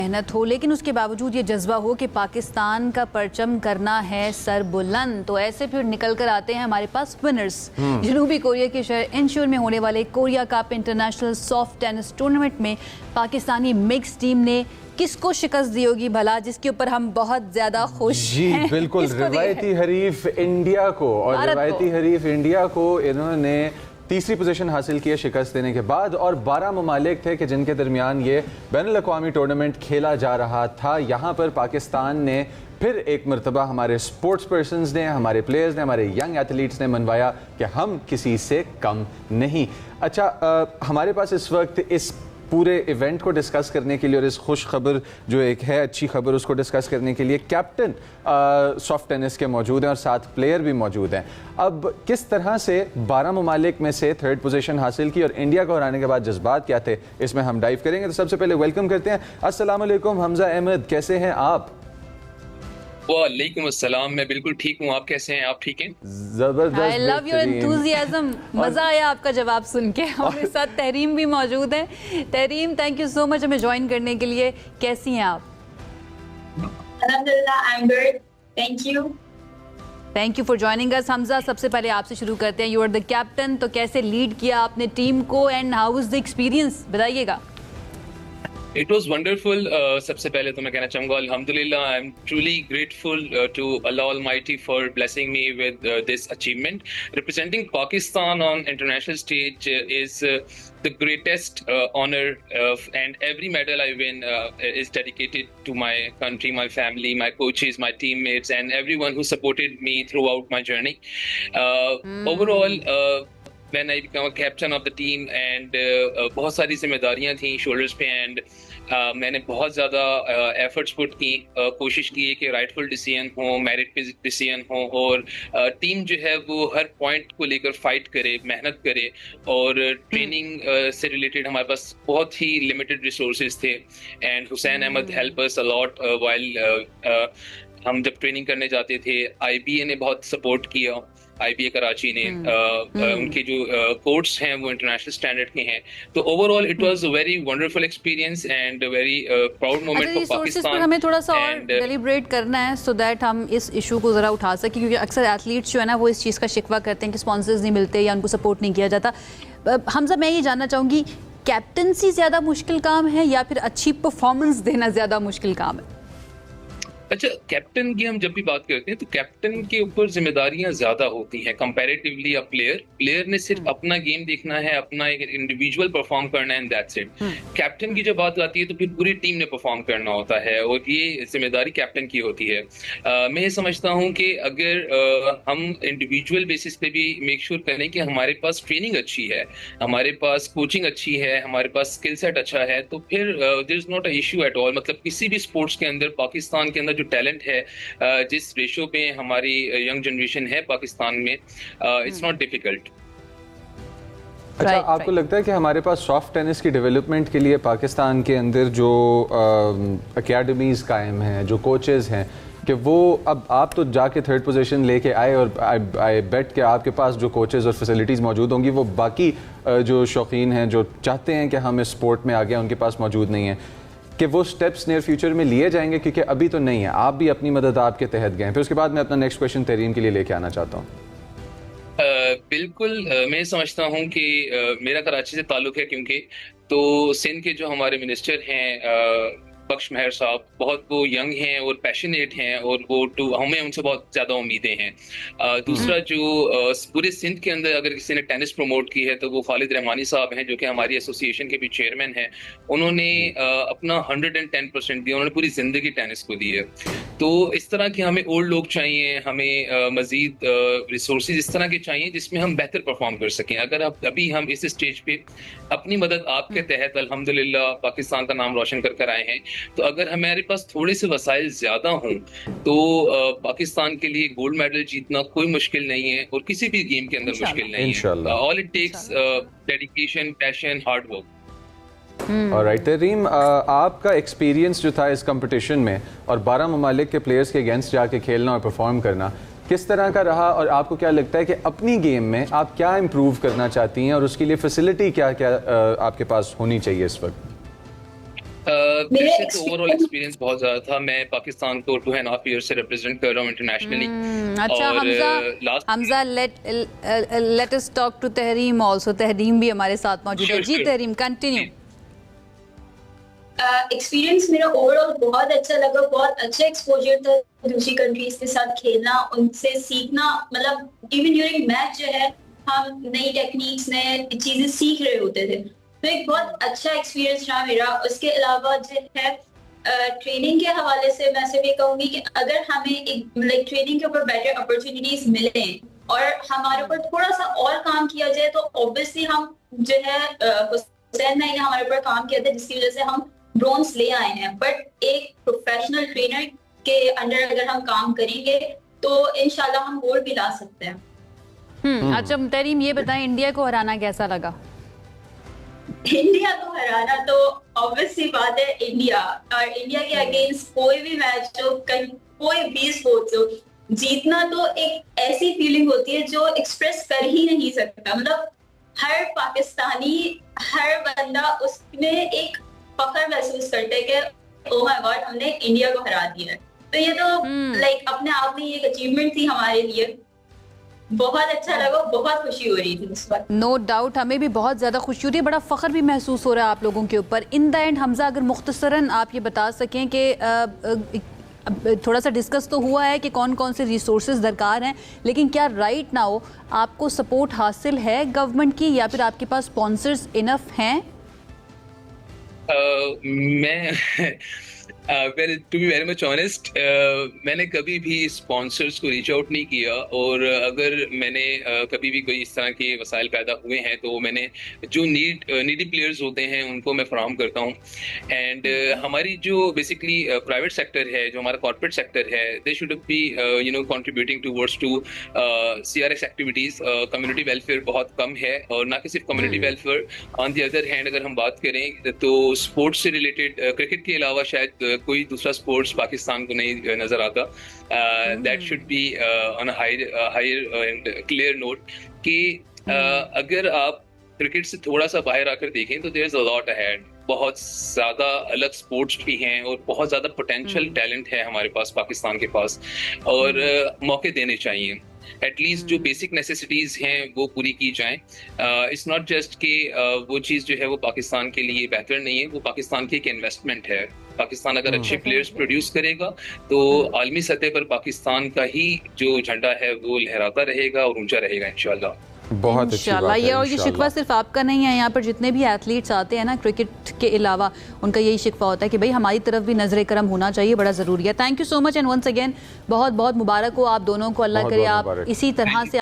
मेहनत हो, लेकिन उसके बावजूद ये जज्बा हो कि पाकिस्तान का परचम करना है सर बुलंद, तो ऐसे फिर निकल कर आते हैं हमारे पास विनर्स। जनूबी कोरिया के शहर इंशोर में होने वाले Korea cup international soft tennis tournament में पाकिस्तानी मिक्स टीम ने किसको शिकस्त दी होगी भला, जिसके ऊपर हम बहुत ज्यादा खुश हैं। बिल्कुल, रिवायती हरीफ इंडिया को, और रिवायती हरीफ इंडिया को इन्होंने तीसरी पोजीशन हासिल की है शिकस्त देने के बाद। और 12 ममालिक थे कि जिनके दरमियान ये बैनुल अक़वामी टूर्नामेंट खेला जा रहा था। यहाँ पर पाकिस्तान ने फिर एक मरतबा हमारे स्पोर्ट्स पर्सनस ने, हमारे प्लेयर्स ने, हमारे यंग एथलीट्स ने मनवाया कि हम किसी से कम नहीं। अच्छा, हमारे पास इस वक्त इस पूरे इवेंट को डिस्कस करने के लिए और इस खुश खबर जो एक है अच्छी खबर उसको डिस्कस करने के लिए कैप्टन सॉफ्ट टेनिस के मौजूद हैं और 7 प्लेयर भी मौजूद हैं। अब किस तरह से 12 ममालिक में से 3rd पोजीशन हासिल की और इंडिया को हराने के बाद जज्बात क्या थे, इसमें हम डाइव करेंगे। तो सबसे पहले वेलकम करते हैं, अस्सलाम वालेकुम हमजा अहमद, कैसे हैं आप? वालेकुम अस्सलाम, मैं बिल्कुल ठीक हूँ, आप कैसे हैं? आप ठीक हैं? जबरदस्त, आई लव योर एंथुसियाज्म, मजा आया आपका जवाब सुन के। हमारे साथ तहरीम भी मौजूद है। Tahreem, thank you so much हमें ज्वाइन करने के लिए। कैसी हैं आप? अल्हम्दुलिल्लाह, I am good, thank you. Thank you for joining us. Hamza, सबसे पहले आपसे शुरू करते हैं। यू आर द कैप्टन, तो कैसे लीड किया आपने टीम को and how is the experience, बताइएगा। It was wonderful. सबसे पहले तो मैं कहना चाहूँगा अल्हम्दुलिल्लाह, I am truly grateful to Allah Almighty for blessing me with this achievement. Representing Pakistan on international stage is the greatest honor, and every medal I win is dedicated to my country, my family, my coaches, my teammates, and everyone who supported me throughout my journey. Overall, when I became a captain of the team and बहुत सारी जिम्मेदारियां थी shoulders पे, and मैंने बहुत ज़्यादा efforts put की, कोशिश की कि राइटफुल डिसीजन हो, मेरिट पे डिसीजन हो, और टीम जो है वो हर पॉइंट को लेकर फाइट करे, मेहनत करे। और ट्रेनिंग से रिलेटेड हमारे पास बहुत ही लिमिटेड रिसोर्सेज थे, and Hussain Ahmed help us a lot while हम जब ट्रेनिंग करने जाते थे। IBA ने बहुत सपोर्ट किया, IBA कराची ने, उनके जो कोर्ट्स हैं वो इंटरनेशनल स्टैंडर्ड के हैं। तो overall it was a very wonderful experience and very proud moment for Pakistan. पर हमें थोड़ा सा और डेलिब्रेट करना है सो दैट हम इस इशू को ज़रा उठा सकें, क्योंकि अक्सर एथलीट्स जो है ना वो इस चीज़ का शिकवा करते हैं कि स्पॉन्सर्स नहीं मिलते या उनको सपोर्ट नहीं किया जाता। हमजा, मैं ये जानना चाहूँगी, कैप्टनसी ज़्यादा मुश्किल काम है या फिर अच्छी परफॉर्मेंस देना ज़्यादा मुश्किल काम है? अच्छा, कैप्टन की हम जब भी बात करते हैं तो कैप्टन के ऊपर जिम्मेदारियां ज्यादा होती हैं कंपैरेटिवली अ प्लेयर ने सिर्फ अपना गेम देखना है, अपना एक इंडिविजुअल परफॉर्म करना है, एंड दैट्स इट। कैप्टन की जब बात आती है तो फिर पूरी टीम ने परफॉर्म करना होता है, और ये जिम्मेदारी कैप्टन की होती है। मैं ये समझता हूँ कि अगर हम इंडिविजुअल बेसिस पे भी मेक श्योर करें कि हमारे पास ट्रेनिंग अच्छी है, हमारे पास कोचिंग अच्छी है, हमारे पास स्किल सेट अच्छा है, तो फिर there is not a issue at all. मतलब किसी भी स्पोर्ट्स के अंदर, पाकिस्तान के अंदर जो टैलेंट है, जिस रेशो पे हमारी यंग जनरेशन है पाकिस्तान में, इट्स नॉट डिफिकल्ट। अच्छा, आपको लगता है कि हमारे पास सॉफ्ट टेनिस की डेवलपमेंट के लिए पाकिस्तान के अंदर जो एकेडमीज़ कायम हैं, जो कोचेज़ हैं, कि वो अब आप तो जाके 3rd पोजीशन लेके आए और आई बेट कि आपके पास जो कोचेज़ और फैसिलिटीज़ मौजूद होंगी वो बाकी जो शौकीन हैं जो चाहते हैं कि हम इस स्पोर्ट में आ गए उनके पास मौजूद नहीं है, कि वो स्टेप्स नियर फ्यूचर में लिए जाएंगे? क्योंकि अभी तो नहीं है, आप भी अपनी मदद आपके तहत गए। फिर उसके बाद मैं अपना नेक्स्ट क्वेश्चन तहरीम के लिए लेके आना चाहता हूँ। बिल्कुल, मैं समझता हूँ कि मेरा कराची से ताल्लुक है, क्योंकि तो सिंध के जो हमारे मिनिस्टर हैं बख्श महर साहब, बहुत वो यंग हैं और पैशनेट हैं, और वो हमें उनसे बहुत ज़्यादा उम्मीदें हैं। दूसरा, जो पूरे सिंध के अंदर अगर किसी ने टेनिस प्रमोट की है तो वो खालिद रहमानी साहब हैं, जो कि हमारी एसोसिएशन के भी चेयरमैन हैं। उन्होंने अपना 110% दिया, उन्होंने पूरी ज़िंदगी टेनिस को दी है। तो इस तरह के हमें और लोग चाहिए, हमें मज़ीद रिसोर्सेज इस तरह के चाहिए जिसमें हम बेहतर परफॉर्म कर सकें। अगर अभी हम इस स्टेज पे अपनी मदद आपके तहत अल्हम्दुलिल्लाह पाकिस्तान का नाम रोशन कर आए हैं, तो अगर हमारे पास थोड़े से वसाइल ज्यादा हों तो पाकिस्तान के लिए गोल्ड मेडल जीतना कोई मुश्किल नहीं है, और किसी भी गेम के अंदर मुश्किल नहीं है। All it takes dedication, passion, hard work. Alright Tehreem, आपका एक्सपीरियंस जो था इस कंपटीशन में और 12 ममालिक के प्लेयर्स के अगेंस्ट जाके खेलना और परफॉर्म करना किस तरह का रहा, और आपको क्या लगता है कि अपनी गेम में आप क्या इम्प्रूव करना चाहती हैं और उसके लिए फैसिलिटी क्या क्या आपके पास होनी चाहिए इस वक्त? मेरे से तो experience- ओवरऑल एक्सपीरियंस बहुत ज्यादा था। मैं पाकिस्तान को 2.5 ईयर से रिप्रेजेंट कर रहा हूँ इंटरनेशनली। अच्छा Hamza let us talk to Tehreem also. Tehreem भी हमारे साथ मौजूद है। जी तहरीम कंटिन्यू। एक्सपीरियंस मेरा ओवरऑल बहुत अच्छा लगा, बहुत अच्छा एक्सपोजर था दूसरी कंट्रीज के साथ खेलना, उनसे सीखना। मतलब इवन ड्यूरिंग मैच जो है हम नई टेक्निक्स नए चीजें सीख रहे होते थे, तो एक बहुत अच्छा एक्सपीरियंस रहा मेरा। उसके अलावा जो है ट्रेनिंग के हवाले से मैं सिर्फ ये कहूंगी कि अगर हमें एक लाइक ट्रेनिंग के ऊपर बेटर अपॉर्चुनिटीज मिले और हमारे ऊपर थोड़ा सा और काम किया जाए, तो ऑब्वियसली हम जो है हुसैन भाई ने हमारे ऊपर काम किया था जिसकी वजह से हम ब्रॉन्ज ले आए हैं। बट एक प्रोफेशनल ट्रेनर के अंडर अगर हम काम करेंगे तो इंशाल्लाह हम गोल्ड भी ला सकते हैं। अच्छा तहरीम ये बताएं इंडिया को हराना कैसा लगा? इंडिया को हराना तो ऑब्वियसली बात है, इंडिया और इंडिया के अगेंस्ट कोई भी मैच हो, कोई भी स्पोर्ट्स हो, जीतना तो एक ऐसी फीलिंग होती है जो एक्सप्रेस कर ही नहीं सकता। मतलब हर पाकिस्तानी, हर बंदा उसमें एक फख्र महसूस करता है कि ओह माय गॉड हमने इंडिया को हरा दिया है। तो ये तो लाइक अपने आप में एक अचीवमेंट थी हमारे लिए। बहुत अच्छा लगा, बहुत खुशी हो रही थी उस वक्त। नो डाउट हमें भी बहुत ज़्यादा खुशी हो रही है, बड़ा फ़ख्र भी महसूस हो रहा है आप लोगों के ऊपर। इन द एंड हमजा अगर मुख्तसरन आप ये बता सकें कि थोड़ा सा डिस्कस तो हुआ है कि कौन कौन से रिसोर्सेज दरकार हैं, लेकिन क्या राइट नाउ आपको सपोर्ट हासिल है गवर्नमेंट की या फिर आपके पास स्पॉन्सर्स इनफ हैं? मैं well to be very much honest, मैंने कभी भी स्पॉन्सर्स को रीच आउट नहीं किया, और अगर मैंने कभी भी कोई इस तरह के वसाइल पैदा हुए हैं तो मैंने जो नीडी प्लेयर्स होते हैं उनको मैं फराहम करता हूँ। एंड हमारी जो बेसिकली प्राइवेट सेक्टर है, जो हमारा कॉर्पोरेट सेक्टर है, they should be contributing towards to CRS activities. Community welfare बहुत कम है, और ना कि सिर्फ community welfare, on the other hand अगर हम बात करें तो स्पोर्ट्स से रिलेटेड क्रिकेट के अलावा शायद कोई दूसरा स्पोर्ट्स पाकिस्तान को नहीं नजर आता। That should be on a higher and clear note कि अगर आप क्रिकेट से थोड़ा सा बाहर आकर देखें तो there is a lot ahead. बहुत ज्यादा अलग स्पोर्ट्स भी हैं और बहुत ज्यादा पोटेंशियल टैलेंट है हमारे पास, पाकिस्तान के पास, और मौके देने चाहिए। एटलीस्ट जो बेसिक नेसेसिटीज हैं वो पूरी की जाएं। इट्स नॉट जस्ट कि वो चीज़ जो है वो पाकिस्तान के लिए बेहतर नहीं है, वो पाकिस्तान की एक इन्वेस्टमेंट है। पाकिस्तान अगर अच्छे प्लेयर्स प्रोड्यूस करेगा तो आलमी सतह पर पाकिस्तान का ही जो झंडा है वो लहराता रहेगा और ऊंचा रहेगा इंशाल्लाह। बहुत अच्छी बात है। ये और ये शिकवा सिर्फ आपका नहीं है, यहाँ पर जितने भी एथलीट्स आते हैं ना क्रिकेट के अलावा, उनका यही शिकवा होता है कि भाई हमारी तरफ भी नजर करम होना चाहिए, बड़ा ज़रूरी है। Thank you so much and once again बहुत बहुत मुबारक हो आप दोनों को। अल्लाह करे आप इसी तरह से